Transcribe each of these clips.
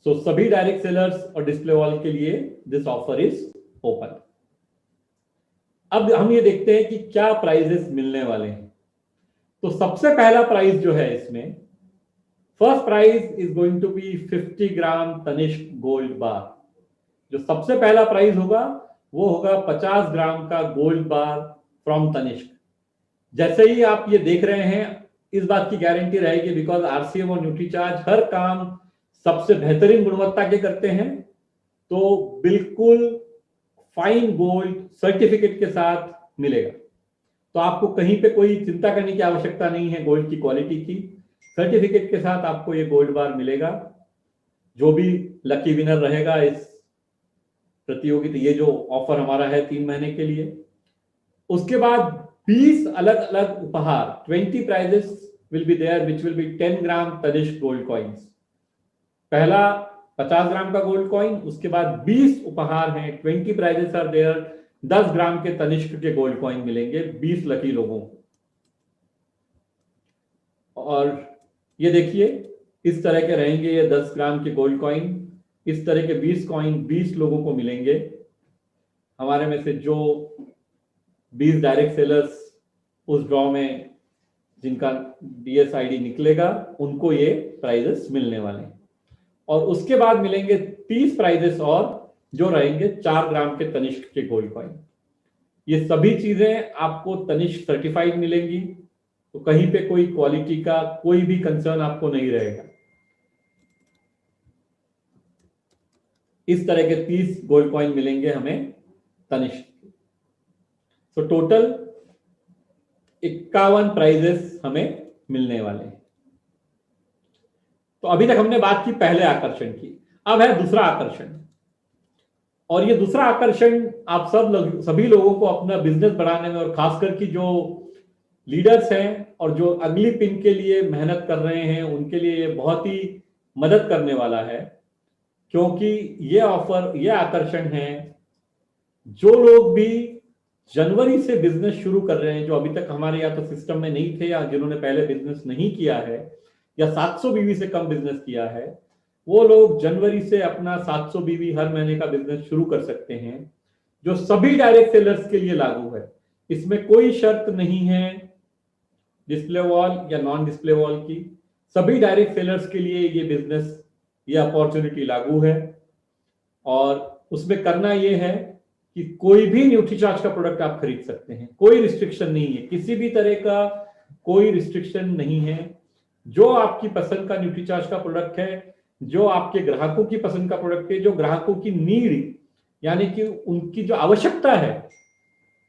सो सभी direct sellers और display wall के लिए दिस ऑफर इज ओपन। अब हम ये देखते हैं कि क्या प्राइजेस मिलने वाले हैं। तो सबसे पहला प्राइस जो है इसमें, first prize is going to be 50 gram Tanishq gold bar. जो सबसे पहला प्राइस होगा वो होगा 50 ग्राम का गोल्ड बार फ्रॉम तनिष्क। जैसे ही आप ये देख रहे हैं, इस बात की गारंटी रहेगी बिकॉज आरसीएम और न्यूट्रीचार्ज हर काम सबसे बेहतरीन गुणवत्ता के करते हैं, तो बिल्कुल फाइन गोल्ड सर्टिफिकेट के साथ मिलेगा। तो आपको कहीं पे कोई चिंता करने की आवश्यकता नहीं है गोल्ड की क्वालिटी की। सर्टिफिकेट के साथ आपको ये गोल्ड बार मिलेगा। जो भी लकी विनर रहेगा इस प्रतियोगिता, ये जो ऑफर हमारा है 3 महीने के लिए, उसके बाद 20 अलग अलग उपहार, 20 prizes will be there which will be 10 gram Tanishq gold coins. पहला 50 ग्राम का गोल्ड कॉइन, उसके बाद 20 उपहार हैं, 20 प्राइजेस आर देयर। 10 ग्राम के तनिष्क के गोल्ड कॉइन मिलेंगे 20 लकी लोगों को। और ये देखिए इस तरह के रहेंगे ये 10 ग्राम के गोल्ड कॉइन। इस तरह के 20 कॉइन 20 लोगों को मिलेंगे। हमारे में से जो 20 डायरेक्ट सेलर्स उस ड्रॉ में जिनका DSID निकलेगा, उनको ये प्राइजेस मिलने वाले हैं। और उसके बाद मिलेंगे 30 प्राइजेस और, जो रहेंगे 4 ग्राम के तनिष्क के गोल्ड कॉइन। ये सभी चीजें आपको तनिष्क सर्टिफाइड मिलेंगी, तो कहीं पे कोई क्वालिटी का कोई भी कंसर्न आपको नहीं रहेगा। इस तरह के 30 गोल्ड कॉइन मिलेंगे हमें तनिष्क। तो टोटल 51 प्राइजेस हमें मिलने वाले हैं। तो अभी तक हमने बात की पहले आकर्षण की, अब है दूसरा आकर्षण। और ये दूसरा आकर्षण आप सभी लोगों को अपना बिजनेस बढ़ाने में, और खासकर की जो लीडर्स हैं और जो अगली पिन के लिए मेहनत कर रहे हैं, उनके लिए ये बहुत ही मदद करने वाला है। क्योंकि ये ऑफर, ये आकर्षण है, जो लोग भी जनवरी से बिजनेस शुरू कर रहे हैं, जो अभी तक हमारे या तो सिस्टम में नहीं थे या जिन्होंने पहले बिजनेस नहीं किया है या 700 बीवी से कम बिजनेस किया है, वो लोग जनवरी से अपना 700 बीवी हर महीने का बिजनेस शुरू कर सकते हैं, जो सभी डायरेक्ट सेलर्स के लिए लागू है। इसमें कोई शर्त नहीं है डिस्प्ले वॉल या नॉन डिस्प्ले वॉल की। सभी डायरेक्ट सेलर्स के लिए ये बिजनेस, ये अपॉर्चुनिटी लागू है। और उसमें करना ये है कि कोई भी न्यूट्रीचार्ज का प्रोडक्ट आप खरीद सकते हैं, कोई रिस्ट्रिक्शन नहीं है, किसी भी तरह का कोई रिस्ट्रिक्शन नहीं है। जो आपकी पसंद का न्यूट्रीचार्ज का प्रोडक्ट है, जो आपके ग्राहकों की पसंद का प्रोडक्ट है, जो ग्राहकों की नीड यानी कि उनकी जो आवश्यकता है,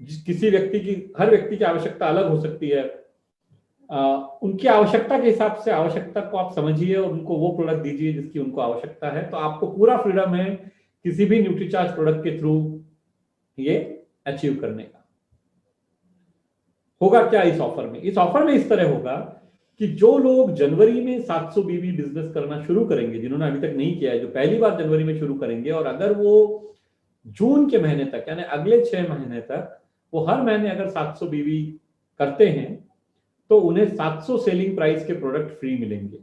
किसी व्यक्ति की, हर व्यक्ति की आवश्यकता अलग हो सकती है, उनकी आवश्यकता के हिसाब से आवश्यकता को आप समझिए और उनको वो प्रोडक्ट दीजिए जिसकी उनको आवश्यकता है। तो आपको पूरा फ्रीडम है किसी भी न्यूट्रीचार्ज प्रोडक्ट के थ्रू ये अचीव करने का। होगा क्या इस ऑफर में? इस ऑफर में इस तरह होगा कि जो लोग जनवरी में 700 बीवी बिजनेस करना शुरू करेंगे, जिन्होंने अभी तक नहीं किया है, जो पहली बार जनवरी में शुरू करेंगे, और अगर वो जून के महीने तक यानी अगले 6 महीने तक वो हर महीने अगर 700 बीवी करते हैं, तो उन्हें 700 सेलिंग प्राइस के प्रोडक्ट फ्री मिलेंगे।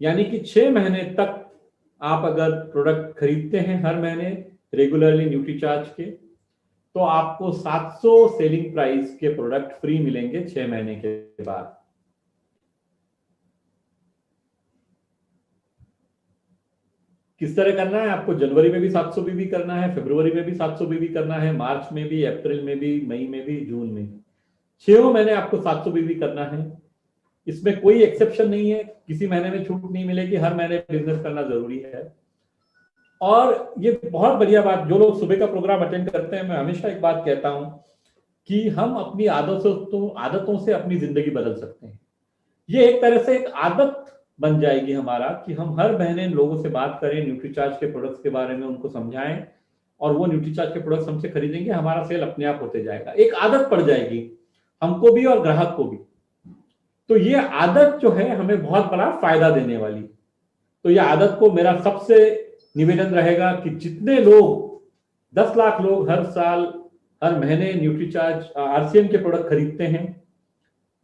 यानी कि 6 महीने तक आप अगर प्रोडक्ट खरीदते हैं हर महीने रेगुलरली न्यूट्रीचार्ज के, तो आपको 700 सेलिंग प्राइस के प्रोडक्ट फ्री मिलेंगे 6 महीने के बाद। किस तरह करना है? आपको जनवरी में भी 700 बीवी करना है, फरवरी में भी 700 बीवी करना है, मार्च में भी, अप्रैल में भी, मई में भी, जून में भी। 6 महीने आपको 700 बीवी करना है। इसमें कोई एक्सेप्शन नहीं है, किसी महीने में छूट नहीं मिलेगी, हर महीने बिजनेस करना जरूरी है। और ये बहुत बढ़िया बात, जो लोग सुबह का प्रोग्राम अटेंड करते हैं, मैं हमेशा एक बात कहता हूं कि हम अपनी आदतों से अपनी जिंदगी बदल सकते हैं। ये एक तरह से एक आदत बन जाएगी हमारा कि हम हर महीने लोगों से बात करें, न्यूट्रीचार्ज के प्रोडक्ट्स के बारे में उनको समझाएं, और वो न्यूट्रीचार्ज के प्रोडक्ट्स हमसे खरीदेंगे, हमारा सेल अपने आप होते जाएगा। एक आदत पड़ जाएगी हमको भी और ग्राहक को भी। तो ये आदत जो है हमें बहुत बड़ा फायदा देने वाली। तो ये आदत को मेरा सबसे निवेदन रहेगा कि जितने लोग 10 लाख लोग हर साल हर महीने न्यूट्रीचार्ज आरसीएम के प्रोडक्ट खरीदते हैं,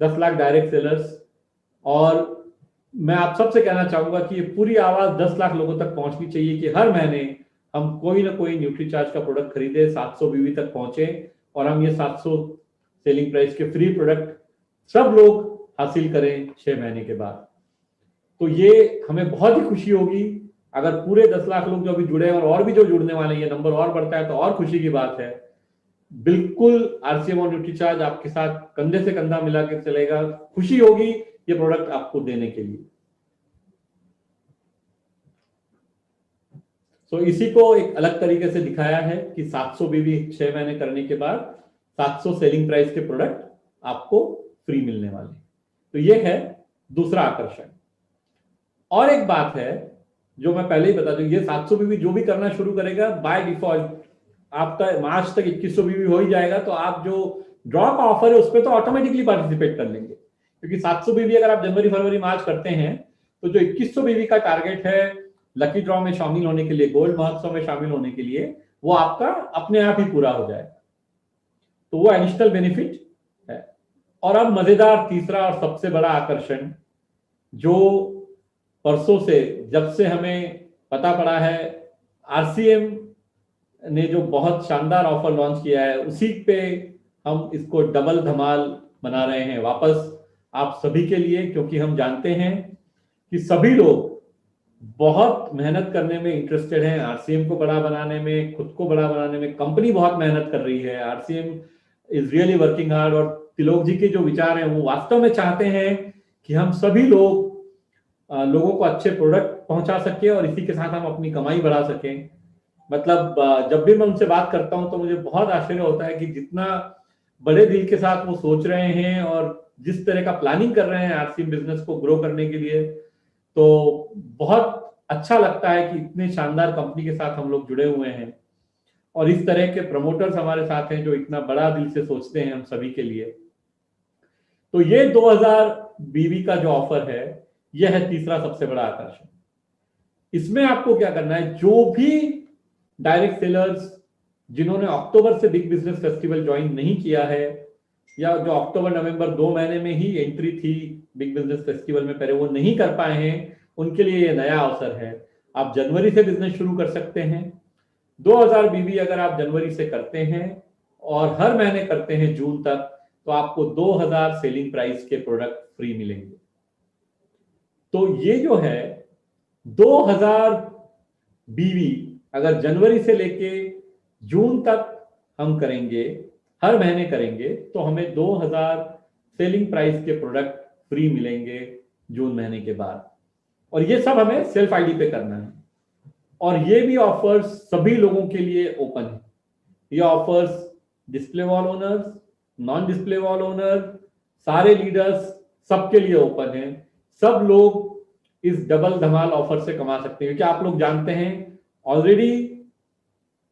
10 लाख डायरेक्ट सेलर्स, और मैं आप सबसे कहना चाहूंगा कि ये पूरी आवाज 10 लाख लोगों तक पहुंचनी चाहिए कि हर महीने हम कोई ना कोई न्यूट्रीचार्ज का प्रोडक्ट खरीदे, 700 बीवी तक पहुंचे और हम ये 700 सेलिंग प्राइस के फ्री प्रोडक्ट सब लोग हासिल करें 6 महीने के बाद। तो ये हमें बहुत ही खुशी होगी अगर पूरे 10 लाख लोग जो अभी जुड़े हैं और भी जो जुड़ने वाले हैं, ये नंबर और बढ़ता है तो और खुशी की बात है। बिल्कुल आरसीएम और न्यूट्रीचार्ज आपके साथ कंधे से कंधा मिला के चलेगा, खुशी होगी ये प्रोडक्ट आपको देने के लिए। तो इसी को एक अलग तरीके से दिखाया है कि 700 बीवी 6 महीने करने के बाद 700 सेलिंग प्राइस के प्रोडक्ट आपको फ्री मिलने वाले। तो ये है दूसरा आकर्षण। और एक बात है जो मैं पहले ही बता दूं, ये 700 बीवी जो भी करना शुरू करेगा बाय डिफॉल्ट आपका मार्च तक 2100 बीवी हो ही जाएगा, तो आप जो ड्रॉ का ऑफर है उस पर तो ऑटोमेटिकली पार्टिसिपेट कर लेंगे, क्योंकि 700 बीवी अगर आप जनवरी फरवरी मार्च करते हैं तो जो 2100 बीवी का टारगेट है लकी ड्रॉ में शामिल होने के लिए, गोल्ड महोत्सव में शामिल होने के लिए, वो आपका अपने आप ही पूरा हो जाएगा। तो वो एडिशनल बेनिफिट है। और अब मजेदार तीसरा और सबसे बड़ा आकर्षण, जो परसों से जब से हमें पता पड़ा है, आरसीएम ने जो बहुत शानदार ऑफर लॉन्च किया है उसी पे हम इसको डबल धमाल बना रहे हैं वापस आप सभी के लिए, क्योंकि हम जानते हैं कि सभी लोग बहुत मेहनत करने में इंटरेस्टेड हैं, आरसीएम को बड़ा बनाने में, खुद को बड़ा बनाने में कंपनी बहुत मेहनत कर रही है। RCM is really working hard और तिलोक जी के जो विचार हैं वो वास्तव में चाहते हैं कि हम सभी लोगों को अच्छे प्रोडक्ट पहुंचा सके और इसी के साथ हम अपनी कमाई बढ़ा सकें। मतलब जब भी मैं उनसे बात करता हूं तो मुझे बहुत आश्चर्य होता है कि जितना बड़े दिल के साथ वो सोच रहे हैं और जिस तरह का प्लानिंग कर रहे हैं आरसीएम बिजनेस को ग्रो करने के लिए, तो बहुत अच्छा लगता है कि इतने शानदार कंपनी के साथ हम लोग जुड़े हुए हैं और इस तरह के प्रमोटर्स हमारे साथ हैं जो इतना बड़ा दिल से सोचते हैं हम सभी के लिए। तो ये 2000 बीवी का जो ऑफर है यह है तीसरा सबसे बड़ा आकर्षण। इसमें आपको क्या करना है, जो भी डायरेक्ट सेलर्स जिन्होंने अक्टूबर से बिग बिजनेस फेस्टिवल ज्वाइन नहीं किया है या जो अक्टूबर नवंबर 2 महीने में ही एंट्री थी बिग बिजनेस फेस्टिवल में पहले वो नहीं कर पाए हैं, उनके लिए ये नया अवसर है। आप जनवरी से बिजनेस शुरू कर सकते हैं। 2000 बीवी अगर आप जनवरी से करते हैं और हर महीने करते हैं जून तक, तो आपको 2000 सेलिंग प्राइस के प्रोडक्ट फ्री मिलेंगे। तो ये जो है 2000 बीवी अगर जनवरी से लेके जून तक हम करेंगे, हर महीने करेंगे, तो हमें 2000 सेलिंग प्राइस के प्रोडक्ट फ्री मिलेंगे जून महीने के बाद। और ये सब हमें सेल्फ आईडी पे करना है और ये भी ऑफर्स सभी लोगों के लिए ओपन है। ये offers display wall owners, non display wall owner, सारे लीडर्स, सबके लिए ओपन है। सब लोग इस डबल धमाल ऑफर से कमा सकते हैं, क्योंकि आप लोग जानते हैं ऑलरेडी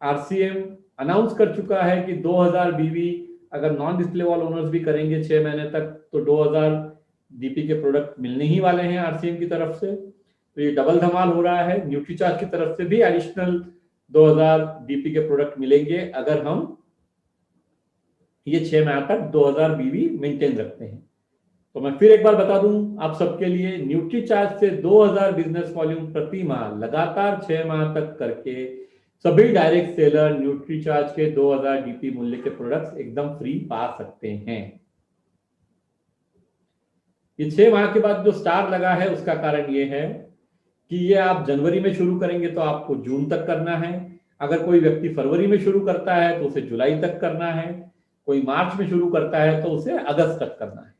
आरसीएम अनाउंस कर चुका है कि 2000 बीवी अगर नॉन डिस्प्ले वॉल ओनर्स भी करेंगे 6 महीने तक तो 2000 डीपी के प्रोडक्ट मिलने ही वाले हैं आरसीएम की तरफ से। तो ये डबल धमाल हो रहा है। न्यूट्रीचार्ज की तरफ से भी एडिशनल 2000 डीपी के प्रोडक्ट मिलेंगे अगर हम ये 6 माह तक 2000 बीवी मेंटेन रखते हैं। तो मैं फिर एक बार बता दूं आप सबके लिए, न्यूट्रीचार्ज से 2000 बिजनेस वॉल्यूम प्रति माह लगातार 6 माह तक करके सभी डायरेक्ट सेलर न्यूट्रीचार्ज के 2000 डीपी मूल्य के प्रोडक्ट्स एकदम फ्री पा सकते हैं। ये 6 माह के बाद जो स्टार लगा है उसका कारण ये है कि ये आप जनवरी में शुरू करेंगे तो आपको जून तक करना है, अगर कोई व्यक्ति फरवरी में शुरू करता है तो उसे जुलाई तक करना है, कोई मार्च में शुरू करता है तो उसे अगस्त तक करना है।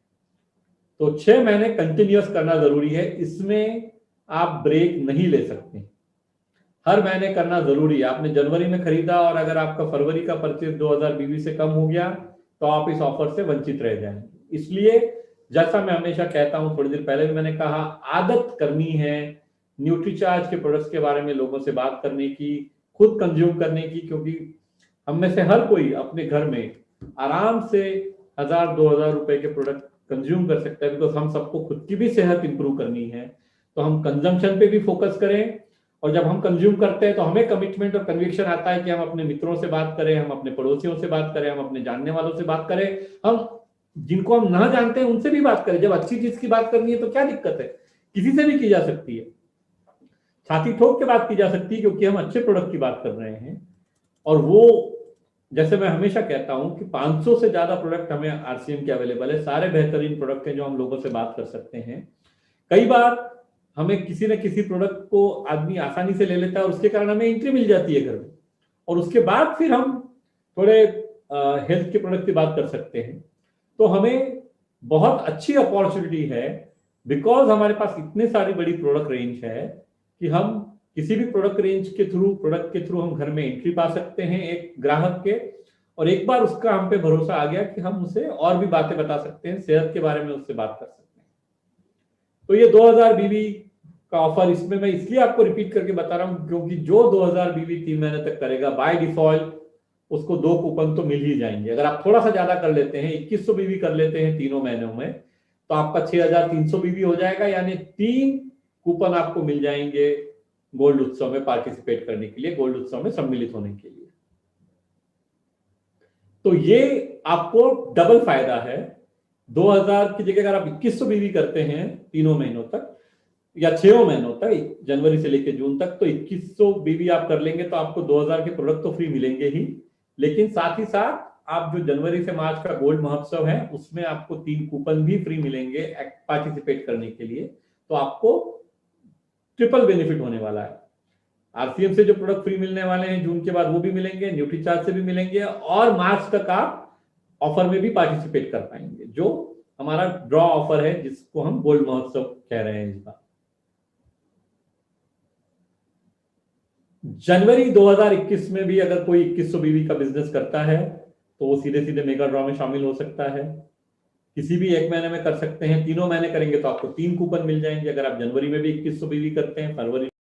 तो 6 महीने कंटिन्यूअस करना जरूरी है, इसमें आप ब्रेक नहीं ले सकते, हर महीने करना जरूरी है। आपने जनवरी में खरीदा और अगर आपका फरवरी का परचेज 2000 बीवी से कम हो गया तो आप इस ऑफर से वंचित रह जाएंगे। इसलिए जैसा मैं हमेशा कहता हूं, थोड़ी देर पहले भी मैंने कहा, आदत करनी है न्यूट्रीचार्ज के प्रोडक्ट्स के बारे में लोगों से बात करने की, खुद कंज्यूम करने की, क्योंकि हम में से हर कोई अपने घर में आराम से 1000-2000 रुपए के प्रोडक्ट कंज्यूम कर सकता है, बिकॉज हम सबको खुद की भी सेहत इंप्रूव करनी है। तो हम कंजम्पशन पे भी फोकस करें और जब हम कंज्यूम करते हैं तो हमें कमिटमेंट और कन्विक्शन आता है कि हम अपने मित्रों से बात करें, हम अपने पड़ोसियों से बात करें, हम अपने जानने वालों से बात करें, हम जिनको हम ना जानते हैं उनसे भी बात करें। जब अच्छी चीज की बात करनी है तो क्या दिक्कत है, किसी से भी की जा सकती है, छाती ठोक के बात की जा सकती है, क्योंकि हम अच्छे प्रोडक्ट की बात कर रहे हैं। और वो, जैसे मैं हमेशा कहता हूं कि 500 से ज्यादा प्रोडक्ट हमें आरसीएम के अवेलेबल है, सारे बेहतरीन प्रोडक्ट हैं जो हम लोगों से बात कर सकते हैं। कई बार हमें किसी न किसी प्रोडक्ट को आदमी आसानी से ले लेता है और उसके कारण हमें एंट्री मिल जाती है घर में, और उसके बाद फिर हम थोड़े हेल्थ के प्रोडक्ट की बात कर सकते हैं। तो हमें बहुत अच्छी अपॉर्चुनिटी है, बिकॉज हमारे पास इतने सारी बड़ी प्रोडक्ट रेंज है कि हम किसी भी प्रोडक्ट रेंज के थ्रू, प्रोडक्ट के थ्रू हम घर में एंट्री पा सकते हैं एक ग्राहक के, और एक बार उसका हम पे भरोसा आ गया कि हम उसे और भी बातें बता सकते हैं, सेहत के बारे में उससे बात कर सकते हैं। तो ये 2000 बीवी का ऑफर, इसमें मैं इसलिए आपको रिपीट करके बता रहा हूं क्योंकि जो 2000 बीवी 3 महीने तक करेगा, बाय डिफॉल्ट उसको 2 कूपन तो मिल ही जाएंगे। अगर आप थोड़ा सा ज्यादा कर लेते हैं, 2100 बीवी कर लेते हैं तीनों महीनों में, तो आपका 6300 बीवी हो जाएगा, यानी 3 कूपन आपको मिल जाएंगे गोल्ड उत्सव में पार्टिसिपेट करने के लिए, गोल्ड उत्सव में सम्मिलित होने के लिए। तो ये आपको डबल फायदा है। 2000 की जगह अगर आप 2100 बीवी करते हैं तीनों महीनों तक या 6 महीनों तक, जनवरी से लेकर जून तक, तो 2100 बीवी आप कर लेंगे तो आपको 2000 के प्रोडक्ट तो फ्री मिलेंगे ही, लेकिन साथ ही साथ आप जो जनवरी से मार्च का गोल्ड महोत्सव है उसमें आपको 3 कूपन भी फ्री मिलेंगे पार्टिसिपेट करने के लिए। तो आपको ट्रिपल बेनिफिट होने वाला है। आरसीएम से जो प्रोडक्ट फ्री मिलने वाले हैं जून के बाद वो भी मिलेंगे, न्यूट्रीचार्ज से भी मिलेंगे, और मार्च तक आप ऑफर में भी पार्टिसिपेट कर पाएंगे, जो हमारा ड्रॉ ऑफर है जिसको हम गोल्ड महोत्सव कह रहे हैं इस बार। जनवरी 2021 में भी अगर कोई 2100 बीवी का बिजनेस करता है तो वो सीधे सीधे मेगा ड्रॉ में शामिल हो सकता है। किसी भी एक महीने में कर सकते हैं, तीनों महीने करेंगे तो आपको 3 कूपन मिल जाएंगे। अगर आप जनवरी में भी 2100 बीवी करते हैं, फरवरी